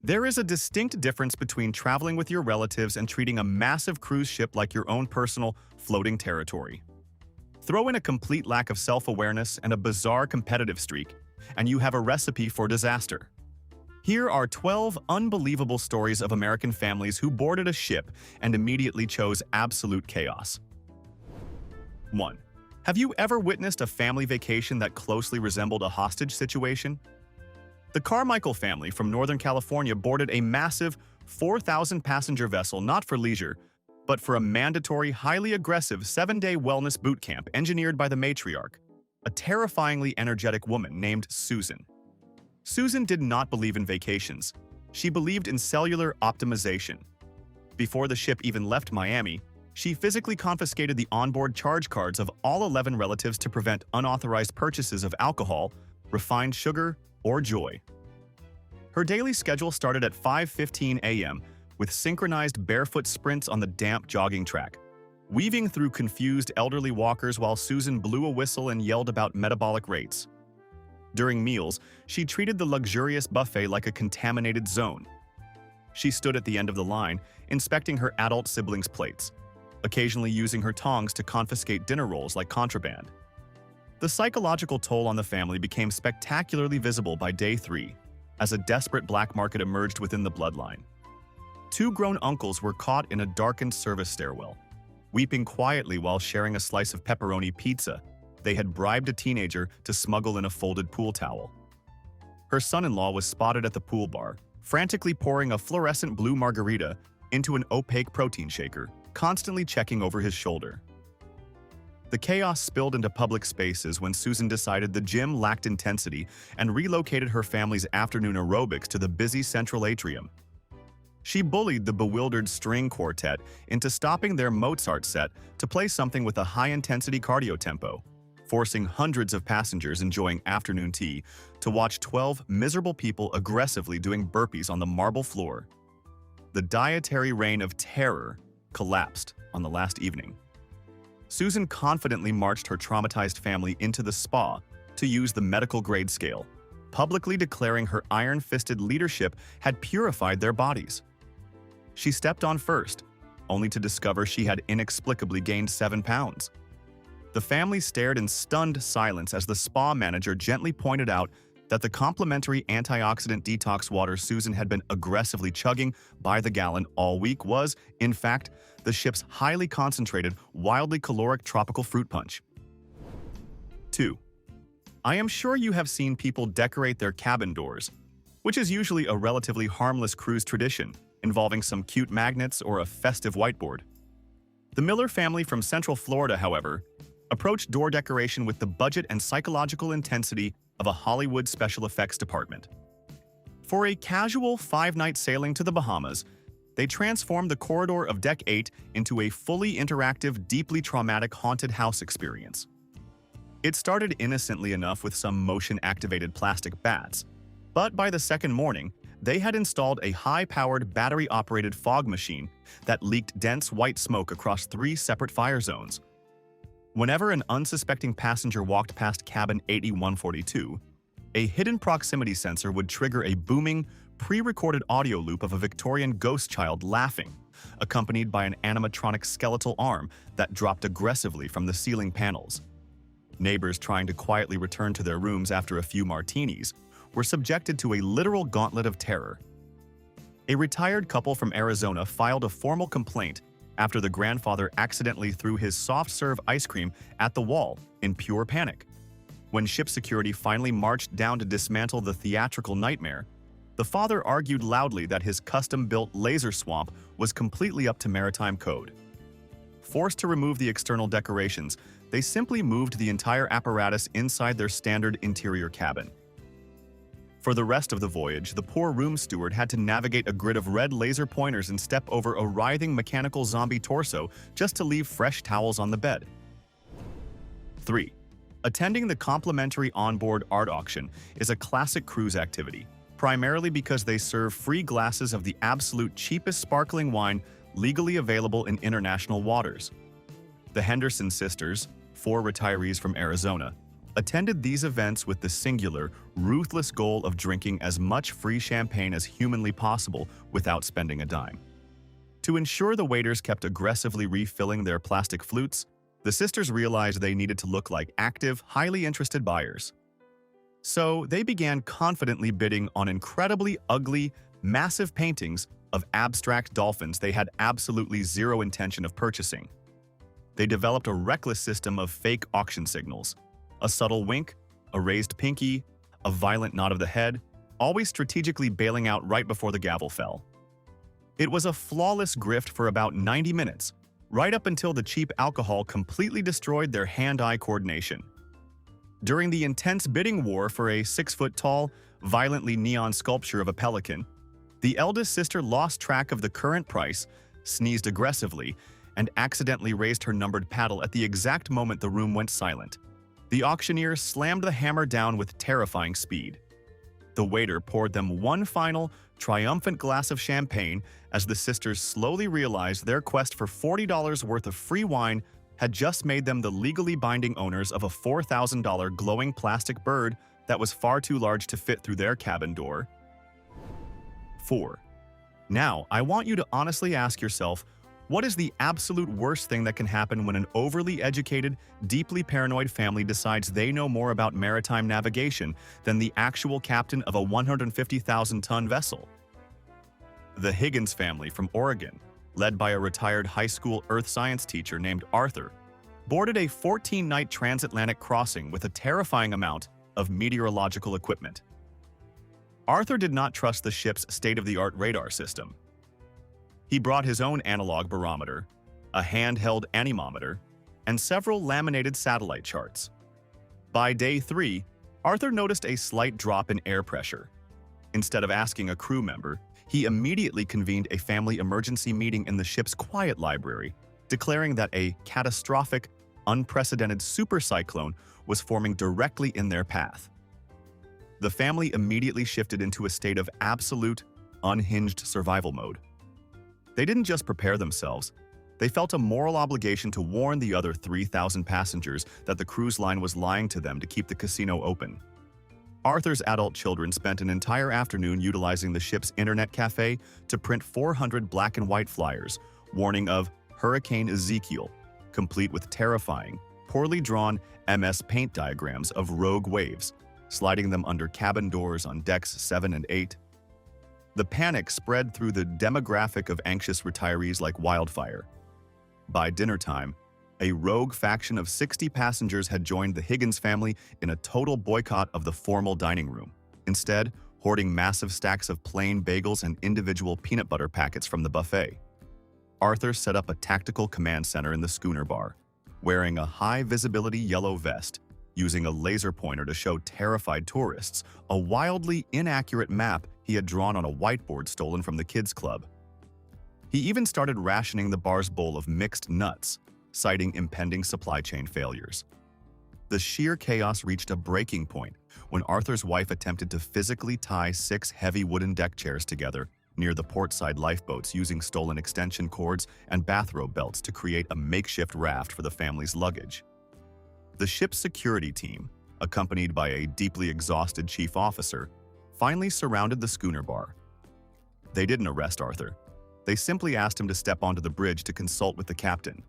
There is a distinct difference between traveling with your relatives and treating a massive cruise ship like your own personal, floating territory. Throw in a complete lack of self-awareness and a bizarre competitive streak, and you have a recipe for disaster. Here are 12 unbelievable stories of American families who boarded a ship and immediately chose absolute chaos. 1. Have you ever witnessed a family vacation that closely resembled a hostage situation? The Carmichael family from Northern California boarded a massive 4,000-passenger vessel not for leisure, but for a mandatory, highly aggressive 7-day wellness boot camp engineered by the matriarch, a terrifyingly energetic woman named Susan. Susan did not believe in vacations. She believed in cellular optimization. Before the ship even left Miami, she physically confiscated the onboard charge cards of all 11 relatives to prevent unauthorized purchases of alcohol, refined sugar, or joy. Her daily schedule started at 5:15 a.m. with synchronized barefoot sprints on the damp jogging track, weaving through confused elderly walkers while Susan blew a whistle and yelled about metabolic rates. During meals, she treated the luxurious buffet like a contaminated zone. She stood at the end of the line, inspecting her adult siblings' plates, occasionally using her tongs to confiscate dinner rolls like contraband. The psychological toll on the family became spectacularly visible by day 3, as a desperate black market emerged within the bloodline. 2 grown uncles were caught in a darkened service stairwell, weeping quietly while sharing a slice of pepperoni pizza they had bribed a teenager to smuggle in a folded pool towel. Her son-in-law was spotted at the pool bar, frantically pouring a fluorescent blue margarita into an opaque protein shaker, constantly checking over his shoulder. The chaos spilled into public spaces when Susan decided the gym lacked intensity and relocated her family's afternoon aerobics to the busy central atrium. She bullied the bewildered string quartet into stopping their Mozart set to play something with a high-intensity cardio tempo, forcing hundreds of passengers enjoying afternoon tea to watch 12 miserable people aggressively doing burpees on the marble floor. The dietary reign of terror collapsed on the last evening. Susan confidently marched her traumatized family into the spa to use the medical-grade scale, publicly declaring her iron-fisted leadership had purified their bodies. She stepped on first, only to discover she had inexplicably gained 7 pounds. The family stared in stunned silence as the spa manager gently pointed out that the complimentary antioxidant detox water Susan had been aggressively chugging by the gallon all week was, in fact, the ship's highly concentrated, wildly caloric tropical fruit punch. 2. I am sure you have seen people decorate their cabin doors, which is usually a relatively harmless cruise tradition involving some cute magnets or a festive whiteboard. The Miller family from Central Florida, however, approached door decoration with the budget and psychological intensity of a Hollywood special effects department. For a casual 5-night sailing to the Bahamas, they transformed the corridor of Deck 8 into a fully interactive, deeply traumatic haunted house experience. It started innocently enough with some motion-activated plastic bats, but by the second morning, they had installed a high-powered, battery-operated fog machine that leaked dense white smoke across 3 separate fire zones. Whenever an unsuspecting passenger walked past cabin 8142, a hidden proximity sensor would trigger a booming, pre-recorded audio loop of a Victorian ghost child laughing, accompanied by an animatronic skeletal arm that dropped aggressively from the ceiling panels. Neighbors trying to quietly return to their rooms after a few martinis were subjected to a literal gauntlet of terror. A retired couple from Arizona filed a formal complaint after the grandfather accidentally threw his soft-serve ice cream at the wall in pure panic. When ship security finally marched down to dismantle the theatrical nightmare, the father argued loudly that his custom-built laser swamp was completely up to maritime code. Forced to remove the external decorations, they simply moved the entire apparatus inside their standard interior cabin. For the rest of the voyage, the poor room steward had to navigate a grid of red laser pointers and step over a writhing mechanical zombie torso just to leave fresh towels on the bed. 3. Attending the complimentary onboard art auction is a classic cruise activity, primarily because they serve free glasses of the absolute cheapest sparkling wine legally available in international waters. The Henderson sisters, 4 retirees from Arizona, attended these events with the singular, ruthless goal of drinking as much free champagne as humanly possible without spending a dime. To ensure the waiters kept aggressively refilling their plastic flutes, the sisters realized they needed to look like active, highly interested buyers. So they began confidently bidding on incredibly ugly, massive paintings of abstract dolphins they had absolutely zero intention of purchasing. They developed a reckless system of fake auction signals, a subtle wink, a raised pinky, a violent nod of the head, always strategically bailing out right before the gavel fell. It was a flawless grift for about 90 minutes, right up until the cheap alcohol completely destroyed their hand-eye coordination. During the intense bidding war for a 6-foot-tall, violently neon sculpture of a pelican, the eldest sister lost track of the current price, sneezed aggressively, and accidentally raised her numbered paddle at the exact moment the room went silent. The auctioneer slammed the hammer down with terrifying speed. The waiter poured them one final, triumphant glass of champagne as the sisters slowly realized their quest for $40 worth of free wine had just made them the legally binding owners of a $4,000 glowing plastic bird that was far too large to fit through their cabin door. 4. Now, I want you to honestly ask yourself, what is the absolute worst thing that can happen when an overly educated, deeply paranoid family decides they know more about maritime navigation than the actual captain of a 150,000-ton vessel? The Higgins family from Oregon, led by a retired high school earth science teacher named Arthur, boarded a 14-night transatlantic crossing with a terrifying amount of meteorological equipment. Arthur did not trust the ship's state-of-the-art radar system. He brought his own analog barometer, a handheld anemometer, and several laminated satellite charts. By day 3, Arthur noticed a slight drop in air pressure. Instead of asking a crew member, he immediately convened a family emergency meeting in the ship's quiet library, declaring that a catastrophic, unprecedented supercyclone was forming directly in their path. The family immediately shifted into a state of absolute, unhinged survival mode. They didn't just prepare themselves, they felt a moral obligation to warn the other 3,000 passengers that the cruise line was lying to them to keep the casino open. Arthur's adult children spent an entire afternoon utilizing the ship's internet cafe to print 400 black and white flyers, warning of Hurricane Ezekiel, complete with terrifying, poorly drawn MS Paint diagrams of rogue waves, sliding them under cabin doors on decks 7 and 8. The panic spread through the demographic of anxious retirees like wildfire. By dinner time, a rogue faction of 60 passengers had joined the Higgins family in a total boycott of the formal dining room, instead hoarding massive stacks of plain bagels and individual peanut butter packets from the buffet. Arthur set up a tactical command center in the schooner bar, wearing a high-visibility yellow vest, using a laser pointer to show terrified tourists a wildly inaccurate map he had drawn on a whiteboard stolen from the kids' club. He even started rationing the bar's bowl of mixed nuts, citing impending supply chain failures. The sheer chaos reached a breaking point when Arthur's wife attempted to physically tie 6 heavy wooden deck chairs together near the portside lifeboats using stolen extension cords and bathrobe belts to create a makeshift raft for the family's luggage. The ship's security team, accompanied by a deeply exhausted chief officer, finally surrounded the schooner bar. They didn't arrest Arthur. They simply asked him to step onto the bridge to consult with the captain.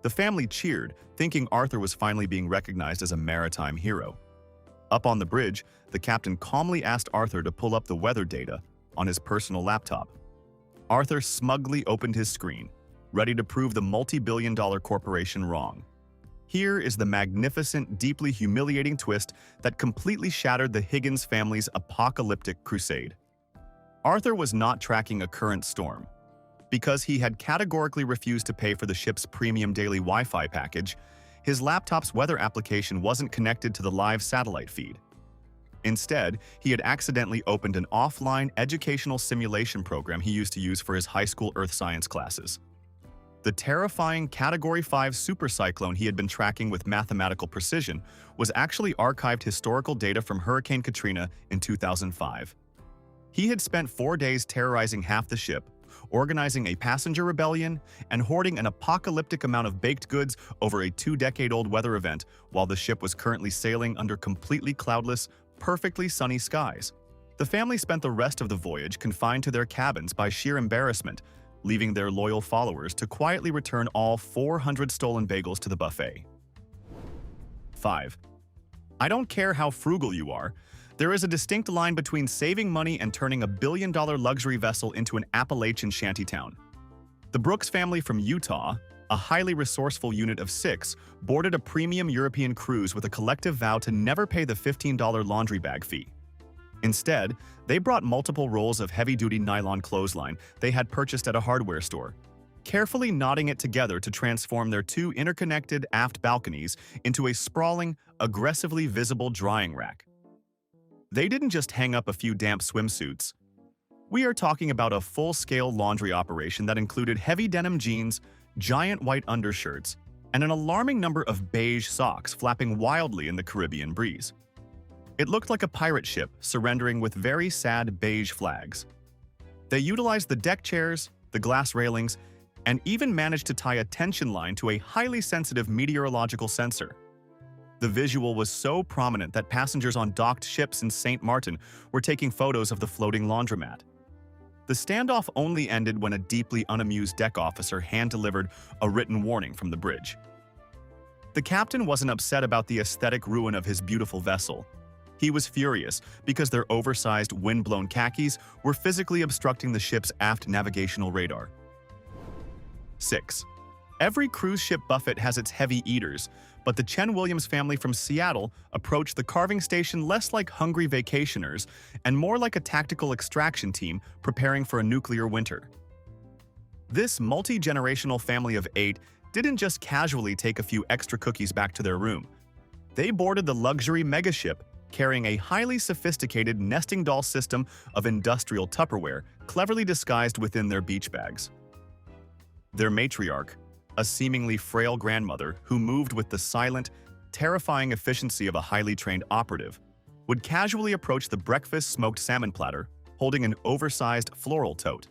The family cheered, thinking Arthur was finally being recognized as a maritime hero. Up on the bridge, the captain calmly asked Arthur to pull up the weather data on his personal laptop. Arthur smugly opened his screen, ready to prove the multi-billion-dollar corporation wrong. Here is the magnificent, deeply humiliating twist that completely shattered the Higgins family's apocalyptic crusade. Arthur was not tracking a current storm. Because he had categorically refused to pay for the ship's premium daily Wi-Fi package, his laptop's weather application wasn't connected to the live satellite feed. Instead, he had accidentally opened an offline educational simulation program he used to use for his high school earth science classes. The terrifying Category 5 supercyclone he had been tracking with mathematical precision was actually archived historical data from Hurricane Katrina in 2005. He had spent 4 days terrorizing half the ship, organizing a passenger rebellion, and hoarding an apocalyptic amount of baked goods over a 2-decade-old weather event while the ship was currently sailing under completely cloudless, perfectly sunny skies. The family spent the rest of the voyage confined to their cabins by sheer embarrassment, leaving their loyal followers to quietly return all 400 stolen bagels to the buffet. 5. I don't care how frugal you are, there is a distinct line between saving money and turning a billion-dollar luxury vessel into an Appalachian shantytown. The Brooks family from Utah, a highly resourceful unit of 6, boarded a premium European cruise with a collective vow to never pay the $15 laundry bag fee. Instead, they brought multiple rolls of heavy-duty nylon clothesline they had purchased at a hardware store, carefully knotting it together to transform their 2 interconnected aft balconies into a sprawling, aggressively visible drying rack. They didn't just hang up a few damp swimsuits. We are talking about a full-scale laundry operation that included heavy denim jeans, giant white undershirts, and an alarming number of beige socks flapping wildly in the Caribbean breeze. It looked like a pirate ship surrendering with very sad beige flags. They utilized the deck chairs, the glass railings, and even managed to tie a tension line to a highly sensitive meteorological sensor. The visual was so prominent that passengers on docked ships in St. Martin were taking photos of the floating laundromat. The standoff only ended when a deeply unamused deck officer hand-delivered a written warning from the bridge. The captain wasn't upset about the aesthetic ruin of his beautiful vessel. He was furious because their oversized, wind-blown khakis were physically obstructing the ship's aft navigational radar. 6. Every cruise ship buffet has its heavy eaters, but the Chen Williams family from Seattle approached the carving station less like hungry vacationers and more like a tactical extraction team preparing for a nuclear winter. This multi-generational family of 8 didn't just casually take a few extra cookies back to their room. They boarded the luxury megaship, carrying a highly sophisticated nesting doll system of industrial Tupperware cleverly disguised within their beach bags. Their matriarch, a seemingly frail grandmother who moved with the silent, terrifying efficiency of a highly trained operative, would casually approach the breakfast smoked salmon platter, holding an oversized floral tote.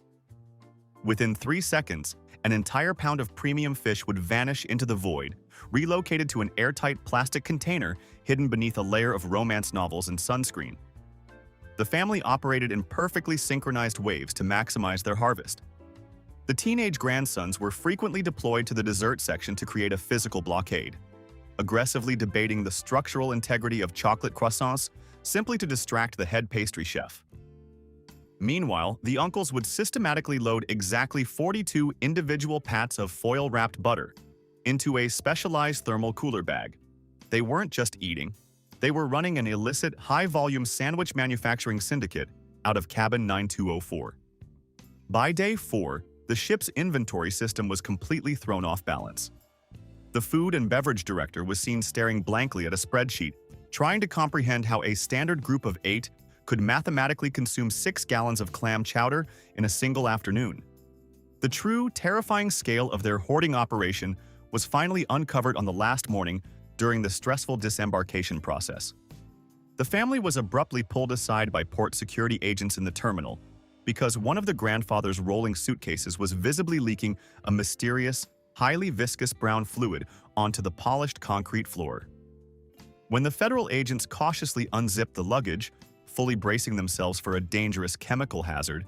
Within 3 seconds, an entire pound of premium fish would vanish into the void, relocated to an airtight plastic container hidden beneath a layer of romance novels and sunscreen. The family operated in perfectly synchronized waves to maximize their harvest. The teenage grandsons were frequently deployed to the dessert section to create a physical blockade, aggressively debating the structural integrity of chocolate croissants simply to distract the head pastry chef. Meanwhile, the uncles would systematically load exactly 42 individual pats of foil-wrapped butter into a specialized thermal cooler bag. They weren't just eating, they were running an illicit, high-volume sandwich manufacturing syndicate out of cabin 9204. By day 4, the ship's inventory system was completely thrown off balance. The food and beverage director was seen staring blankly at a spreadsheet, trying to comprehend how a standard group of 8 could mathematically consume 6 gallons of clam chowder in a single afternoon. The true, terrifying scale of their hoarding operation was finally uncovered on the last morning during the stressful disembarkation process. The family was abruptly pulled aside by port security agents in the terminal because one of the grandfather's rolling suitcases was visibly leaking a mysterious, highly viscous brown fluid onto the polished concrete floor. When the federal agents cautiously unzipped the luggage, fully bracing themselves for a dangerous chemical hazard,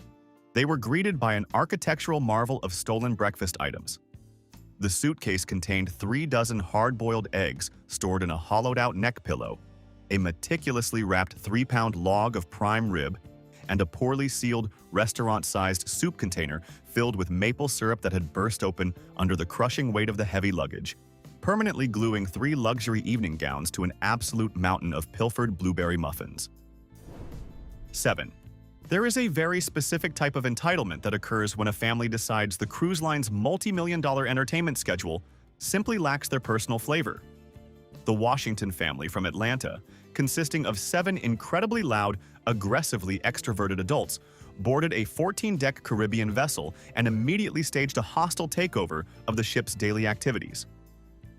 they were greeted by an architectural marvel of stolen breakfast items. The suitcase contained 3 dozen hard-boiled eggs stored in a hollowed-out neck pillow, a meticulously wrapped 3-pound log of prime rib, and a poorly sealed, restaurant-sized soup container filled with maple syrup that had burst open under the crushing weight of the heavy luggage, permanently gluing 3 luxury evening gowns to an absolute mountain of pilfered blueberry muffins. 7. There is a very specific type of entitlement that occurs when a family decides the cruise line's multi-million-dollar entertainment schedule simply lacks their personal flavor. The Washington family from Atlanta, consisting of 7 incredibly loud, aggressively extroverted adults, boarded a 14-deck Caribbean vessel and immediately staged a hostile takeover of the ship's daily activities.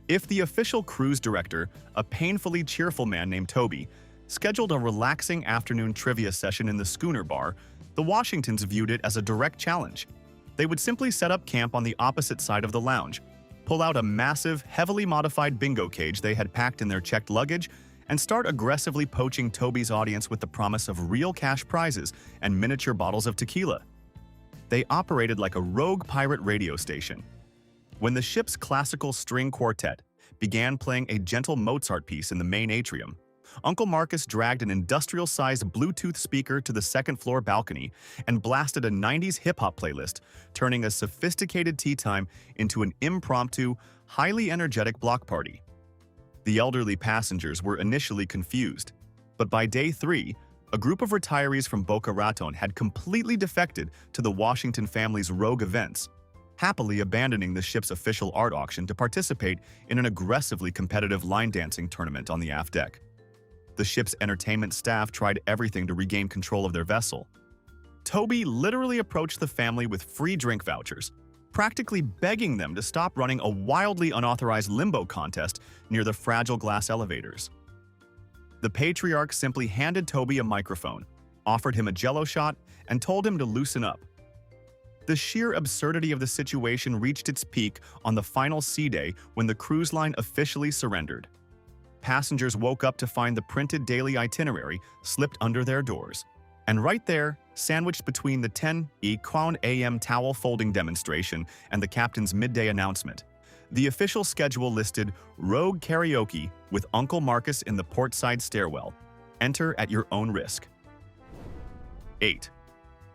If the official cruise director, a painfully cheerful man named Toby, scheduled a relaxing afternoon trivia session in the schooner bar, the Washingtons viewed it as a direct challenge. They would simply set up camp on the opposite side of the lounge, pull out a massive, heavily modified bingo cage they had packed in their checked luggage, and start aggressively poaching Toby's audience with the promise of real cash prizes and miniature bottles of tequila. They operated like a rogue pirate radio station. When the ship's classical string quartet began playing a gentle Mozart piece in the main atrium, Uncle Marcus dragged an industrial-sized Bluetooth speaker to the second-floor balcony and blasted a 90s hip-hop playlist, turning a sophisticated tea time into an impromptu, highly energetic block party. The elderly passengers were initially confused, but by day 3, a group of retirees from Boca Raton had completely defected to the Washington family's rogue events, happily abandoning the ship's official art auction to participate in an aggressively competitive line dancing tournament on the aft deck. The ship's entertainment staff tried everything to regain control of their vessel. Toby literally approached the family with free drink vouchers, practically begging them to stop running a wildly unauthorized limbo contest near the fragile glass elevators. The patriarch simply handed Toby a microphone, offered him a Jell-O shot, and told him to loosen up. The sheer absurdity of the situation reached its peak on the final sea day when the cruise line officially surrendered. Passengers woke up to find the printed daily itinerary slipped under their doors. And right there, sandwiched between the 10 a.m. towel folding demonstration and the captain's midday announcement, the official schedule listed Rogue Karaoke with Uncle Marcus in the portside stairwell. Enter at your own risk. 8.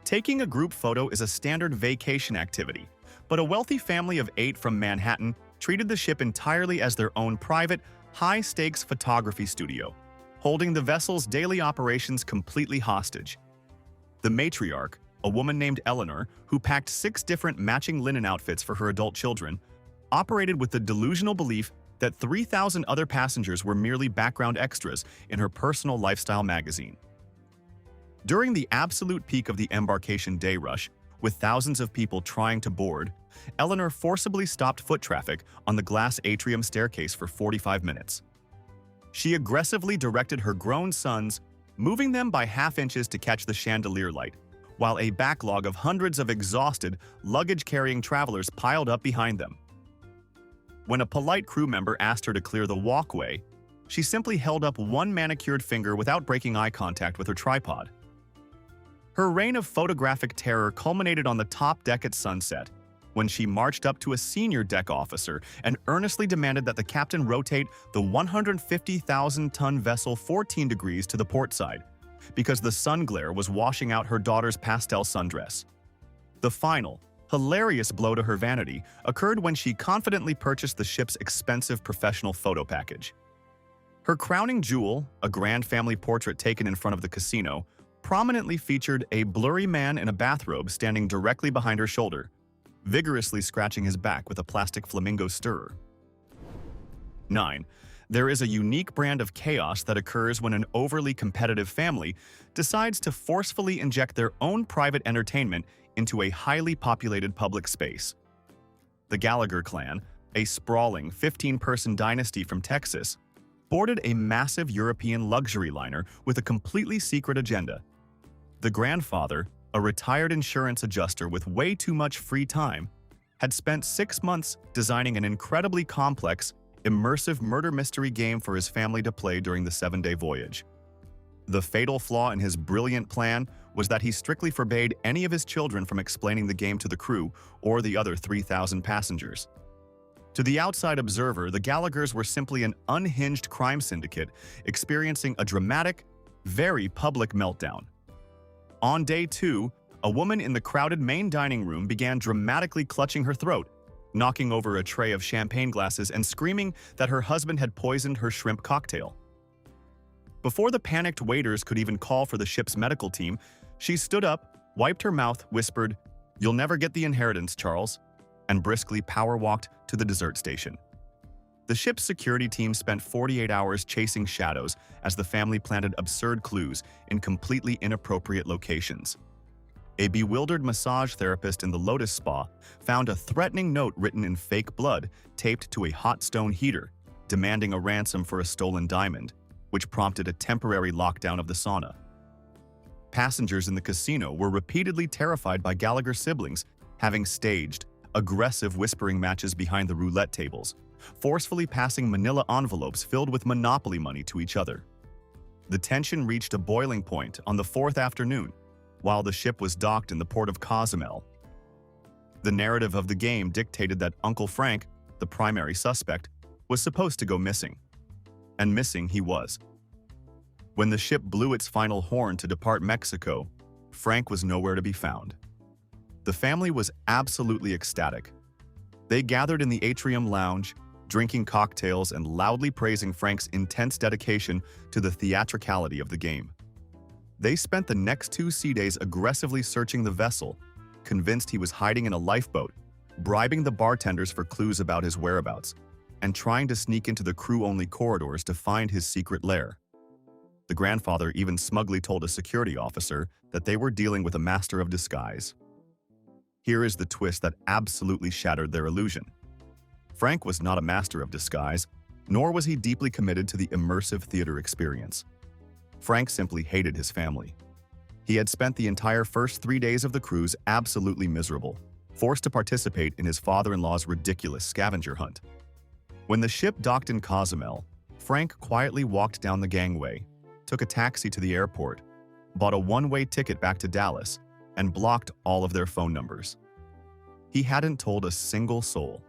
Taking a group photo is a standard vacation activity, but a wealthy family of 8 from Manhattan treated the ship entirely as their own private, high-stakes photography studio, holding the vessel's daily operations completely hostage. The matriarch, a woman named Eleanor, who packed 6 different matching linen outfits for her adult children, operated with the delusional belief that 3,000 other passengers were merely background extras in her personal lifestyle magazine. During the absolute peak of the embarkation day rush, with thousands of people trying to board, Eleanor forcibly stopped foot traffic on the glass atrium staircase for 45 minutes. She aggressively directed her grown sons, moving them by half inches to catch the chandelier light, while a backlog of hundreds of exhausted, luggage-carrying travelers piled up behind them. When a polite crew member asked her to clear the walkway, she simply held up one manicured finger without breaking eye contact with her tripod. Her reign of photographic terror culminated on the top deck at sunset, when she marched up to a senior deck officer and earnestly demanded that the captain rotate the 150,000-ton vessel 14 degrees to the port side, because the sun glare was washing out her daughter's pastel sundress. The final, hilarious blow to her vanity occurred when she confidently purchased the ship's expensive professional photo package. Her crowning jewel, a grand family portrait taken in front of the casino, prominently featured a blurry man in a bathrobe standing directly behind her shoulder, vigorously scratching his back with a plastic flamingo stirrer. 9. There is a unique brand of chaos that occurs when an overly competitive family decides to forcefully inject their own private entertainment into a highly populated public space. The Gallagher clan, a sprawling 15-person dynasty from Texas, boarded a massive European luxury liner with a completely secret agenda. The grandfather, a retired insurance adjuster with way too much free time, had spent 6 months designing an incredibly complex, immersive murder mystery game for his family to play during the 7-day voyage. The fatal flaw in his brilliant plan was that he strictly forbade any of his children from explaining the game to the crew or the other 3,000 passengers. To the outside observer, the Gallaghers were simply an unhinged crime syndicate experiencing a dramatic, very public meltdown. On day 2, a woman in the crowded main dining room began dramatically clutching her throat, knocking over a tray of champagne glasses and screaming that her husband had poisoned her shrimp cocktail. Before the panicked waiters could even call for the ship's medical team, she stood up, wiped her mouth, whispered, "You'll never get the inheritance, Charles," and briskly power-walked to the dessert station. The ship's security team spent 48 hours chasing shadows as the family planted absurd clues in completely inappropriate locations. A bewildered massage therapist in the Lotus Spa found a threatening note written in fake blood taped to a hot stone heater, demanding a ransom for a stolen diamond, which prompted a temporary lockdown of the sauna. Passengers in the casino were repeatedly terrified by Gallagher siblings having staged aggressive whispering matches behind the roulette tables, forcefully passing manila envelopes filled with monopoly money to each other. The tension reached a boiling point on the fourth afternoon, while the ship was docked in the port of Cozumel. The narrative of the game dictated that Uncle Frank, the primary suspect, was supposed to go missing. And missing he was. When the ship blew its final horn to depart Mexico, Frank was nowhere to be found. The family was absolutely ecstatic. They gathered in the atrium lounge, drinking cocktails and loudly praising Frank's intense dedication to the theatricality of the game. They spent the next 2 sea days aggressively searching the vessel, convinced he was hiding in a lifeboat, bribing the bartenders for clues about his whereabouts, and trying to sneak into the crew-only corridors to find his secret lair. The grandfather even smugly told a security officer that they were dealing with a master of disguise. Here is the twist that absolutely shattered their illusion. Frank was not a master of disguise, nor was he deeply committed to the immersive theater experience. Frank simply hated his family. He had spent the entire first 3 days of the cruise absolutely miserable, forced to participate in his father-in-law's ridiculous scavenger hunt. When the ship docked in Cozumel, Frank quietly walked down the gangway, took a taxi to the airport, bought a one-way ticket back to Dallas, and blocked all of their phone numbers. He hadn't told a single soul.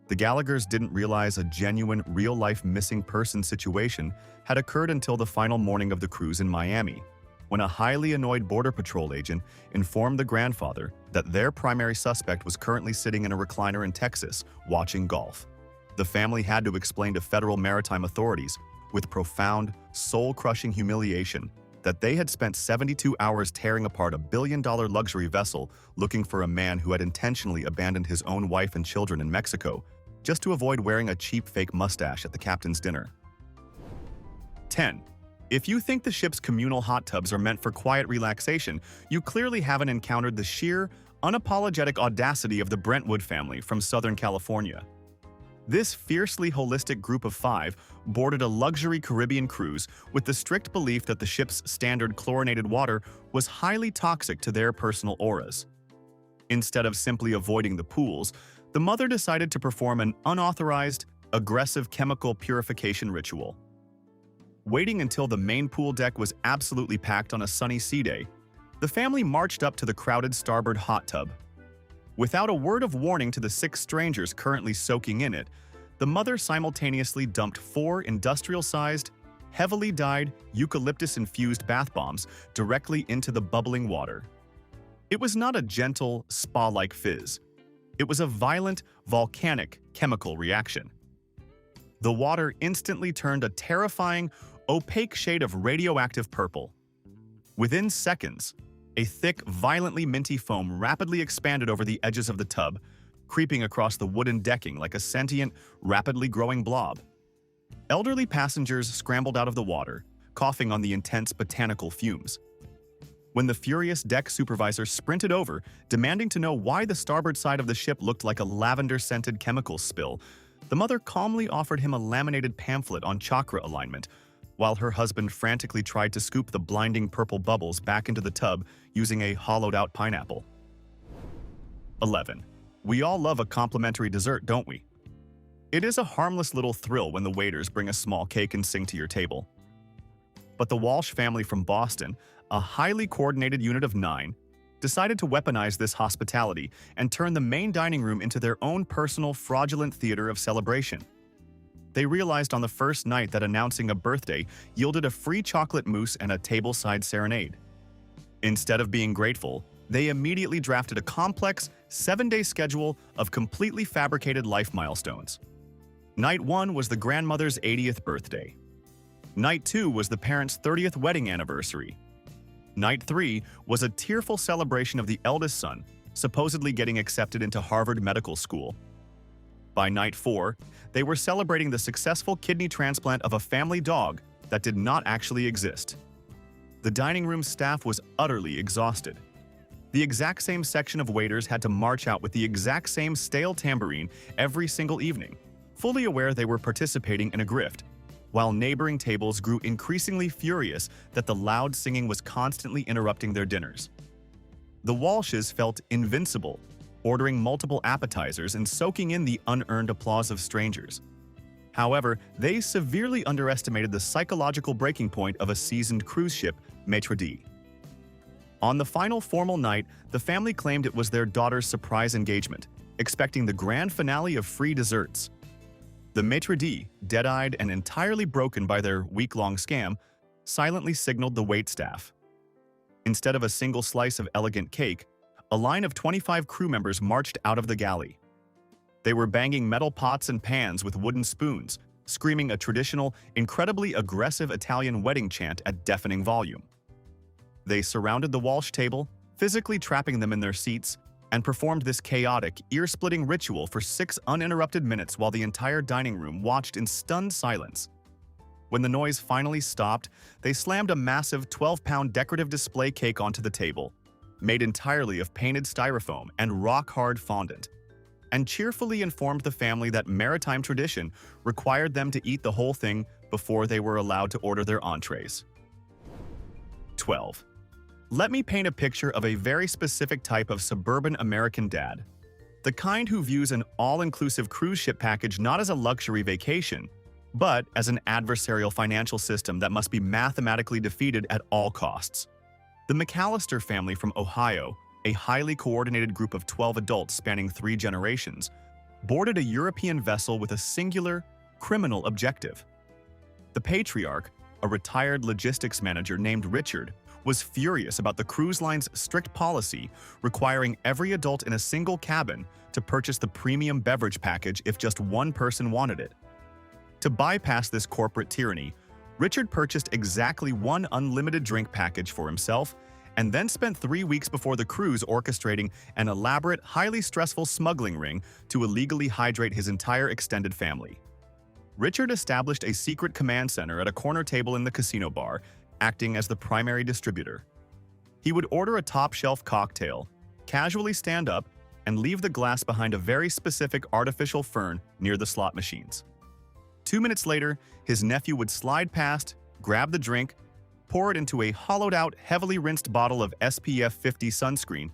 The Gallaghers didn't realize a genuine, real-life missing person situation had occurred until the final morning of the cruise in Miami, when a highly annoyed Border Patrol agent informed the grandfather that their primary suspect was currently sitting in a recliner in Texas, watching golf. The family had to explain to federal maritime authorities, with profound, soul-crushing humiliation, that they had spent 72 hours tearing apart a billion-dollar luxury vessel looking for a man who had intentionally abandoned his own wife and children in Mexico just to avoid wearing a cheap fake mustache at the captain's dinner. 10. If you think the ship's communal hot tubs are meant for quiet relaxation, you clearly haven't encountered the sheer, unapologetic audacity of the Brentwood family from Southern California. This fiercely holistic group of 5 boarded a luxury Caribbean cruise with the strict belief that the ship's standard chlorinated water was highly toxic to their personal auras. Instead of simply avoiding the pools, the mother decided to perform an unauthorized, aggressive chemical purification ritual. Waiting until the main pool deck was absolutely packed on a sunny sea day, the family marched up to the crowded starboard hot tub. Without a word of warning to the 6 strangers currently soaking in it, the mother simultaneously dumped 4 industrial-sized, heavily dyed, eucalyptus-infused bath bombs directly into the bubbling water. It was not a gentle, spa-like fizz. It was a violent, volcanic chemical reaction. The water instantly turned a terrifying, opaque shade of radioactive purple. Within seconds, a thick, violently minty foam rapidly expanded over the edges of the tub, creeping across the wooden decking like a sentient, rapidly growing blob. Elderly passengers scrambled out of the water, coughing on the intense botanical fumes. When the furious deck supervisor sprinted over, demanding to know why the starboard side of the ship looked like a lavender-scented chemical spill, the mother calmly offered him a laminated pamphlet on chakra alignment, while her husband frantically tried to scoop the blinding purple bubbles back into the tub using a hollowed-out pineapple. 11. We all love a complimentary dessert, don't we? It is a harmless little thrill when the waiters bring a small cake and sing to your table. But the Walsh family from Boston, a highly coordinated unit of 9, decided to weaponize this hospitality and turn the main dining room into their own personal fraudulent theater of celebration. They realized on the first night that announcing a birthday yielded a free chocolate mousse and a tableside serenade. Instead of being grateful, they immediately drafted a complex, 7-day schedule of completely fabricated life milestones. Night 1 was the grandmother's 80th birthday. Night 2 was the parents' 30th wedding anniversary. Night 3 was a tearful celebration of the eldest son, supposedly getting accepted into Harvard Medical School. By night 4, they were celebrating the successful kidney transplant of a family dog that did not actually exist. The dining room staff was utterly exhausted. The exact same section of waiters had to march out with the exact same stale tambourine every single evening, fully aware they were participating in a grift, while neighboring tables grew increasingly furious that the loud singing was constantly interrupting their dinners. The Walshes felt invincible, ordering multiple appetizers and soaking in the unearned applause of strangers. However, they severely underestimated the psychological breaking point of a seasoned cruise ship, maitre d'. On the final formal night, the family claimed it was their daughter's surprise engagement, expecting the grand finale of free desserts. The maitre d', dead-eyed and entirely broken by their week-long scam, silently signaled the waitstaff. Instead of a single slice of elegant cake, a line of 25 crew members marched out of the galley. They were banging metal pots and pans with wooden spoons, screaming a traditional, incredibly aggressive Italian wedding chant at deafening volume. They surrounded the Walsh table, physically trapping them in their seats, and performed this chaotic, ear-splitting ritual for 6 uninterrupted minutes while the entire dining room watched in stunned silence. When the noise finally stopped, they slammed a massive 12-pound decorative display cake onto the table, made entirely of painted styrofoam and rock-hard fondant, and cheerfully informed the family that maritime tradition required them to eat the whole thing before they were allowed to order their entrees. 12. Let me paint a picture of a very specific type of suburban American dad. The kind who views an all-inclusive cruise ship package not as a luxury vacation, but as an adversarial financial system that must be mathematically defeated at all costs. The McAllister family from Ohio, a highly coordinated group of 12 adults spanning 3 generations, boarded a European vessel with a singular, criminal objective. The patriarch, a retired logistics manager named Richard, was furious about the cruise line's strict policy requiring every adult in a single cabin to purchase the premium beverage package if just one person wanted it. To bypass this corporate tyranny, Richard purchased exactly one unlimited drink package for himself and then spent 3 weeks before the cruise orchestrating an elaborate, highly stressful smuggling ring to illegally hydrate his entire extended family. Richard established a secret command center at a corner table in the casino bar, acting as the primary distributor. He would order a top-shelf cocktail, casually stand up, and leave the glass behind a very specific artificial fern near the slot machines. 2 minutes later, his nephew would slide past, grab the drink, pour it into a hollowed-out, heavily rinsed bottle of SPF 50 sunscreen,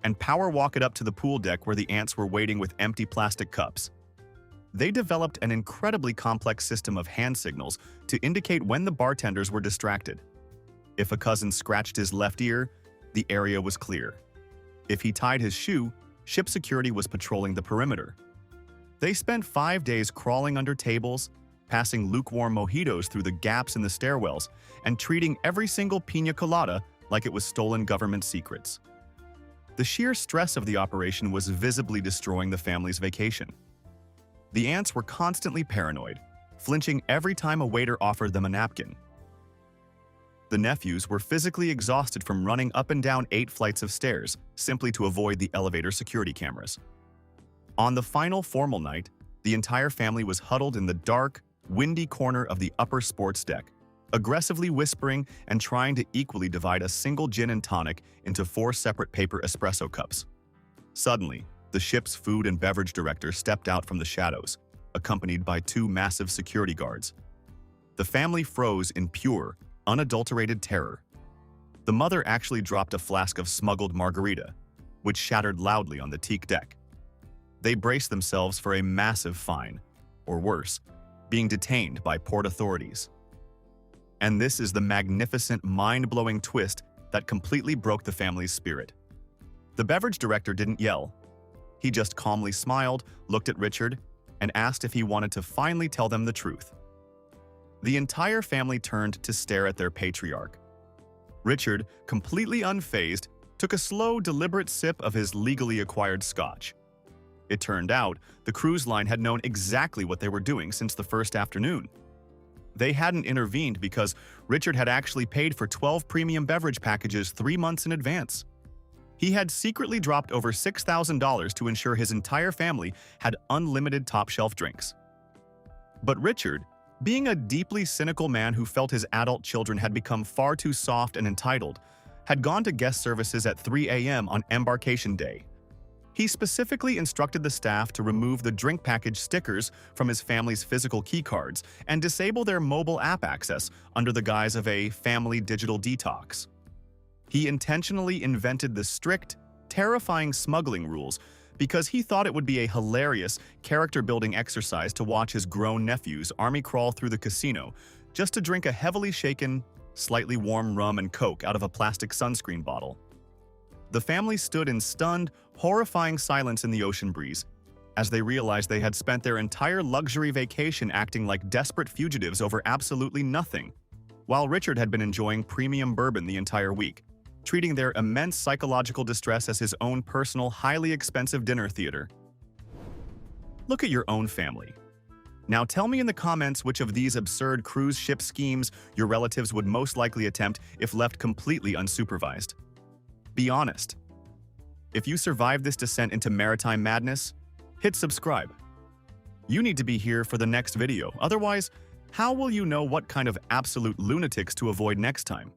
and power walk it up to the pool deck where the aunts were waiting with empty plastic cups. They developed an incredibly complex system of hand signals to indicate when the bartenders were distracted. If a cousin scratched his left ear, the area was clear. If he tied his shoe, ship security was patrolling the perimeter. They spent 5 days crawling under tables, passing lukewarm mojitos through the gaps in the stairwells, and treating every single piña colada like it was stolen government secrets. The sheer stress of the operation was visibly destroying the family's vacation. The aunts were constantly paranoid, flinching every time a waiter offered them a napkin. The nephews were physically exhausted from running up and down 8 flights of stairs simply to avoid the elevator security cameras. On the final formal night, the entire family was huddled in the dark, windy corner of the upper sports deck, aggressively whispering and trying to equally divide a single gin and tonic into 4 separate paper espresso cups. Suddenly, the ship's food and beverage director stepped out from the shadows, accompanied by 2 massive security guards. The family froze in pure, unadulterated terror. The mother actually dropped a flask of smuggled margarita, which shattered loudly on the teak deck. They braced themselves for a massive fine, or worse, being detained by port authorities. And this is the magnificent, mind-blowing twist that completely broke the family's spirit. The beverage director didn't yell. He just calmly smiled, looked at Richard, and asked if he wanted to finally tell them the truth. The entire family turned to stare at their patriarch. Richard, completely unfazed, took a slow, deliberate sip of his legally acquired scotch. It turned out the cruise line had known exactly what they were doing since the first afternoon. They hadn't intervened because Richard had actually paid for 12 premium beverage packages 3 months in advance. He had secretly dropped over $6,000 to ensure his entire family had unlimited top-shelf drinks. But Richard, being a deeply cynical man who felt his adult children had become far too soft and entitled, had gone to guest services at 3 a.m. on embarkation day. He specifically instructed the staff to remove the drink package stickers from his family's physical keycards and disable their mobile app access under the guise of a family digital detox. He intentionally invented the strict, terrifying smuggling rules because he thought it would be a hilarious, character-building exercise to watch his grown nephews army crawl through the casino just to drink a heavily shaken, slightly warm rum and coke out of a plastic sunscreen bottle. The family stood in stunned, horrifying silence in the ocean breeze as they realized they had spent their entire luxury vacation acting like desperate fugitives over absolutely nothing, while Richard had been enjoying premium bourbon the entire week, treating their immense psychological distress as his own personal, highly expensive dinner theater. Look at your own family. Now tell me in the comments which of these absurd cruise ship schemes your relatives would most likely attempt if left completely unsupervised. Be honest. If you survived this descent into maritime madness, hit subscribe. You need to be here for the next video, otherwise, how will you know what kind of absolute lunatics to avoid next time?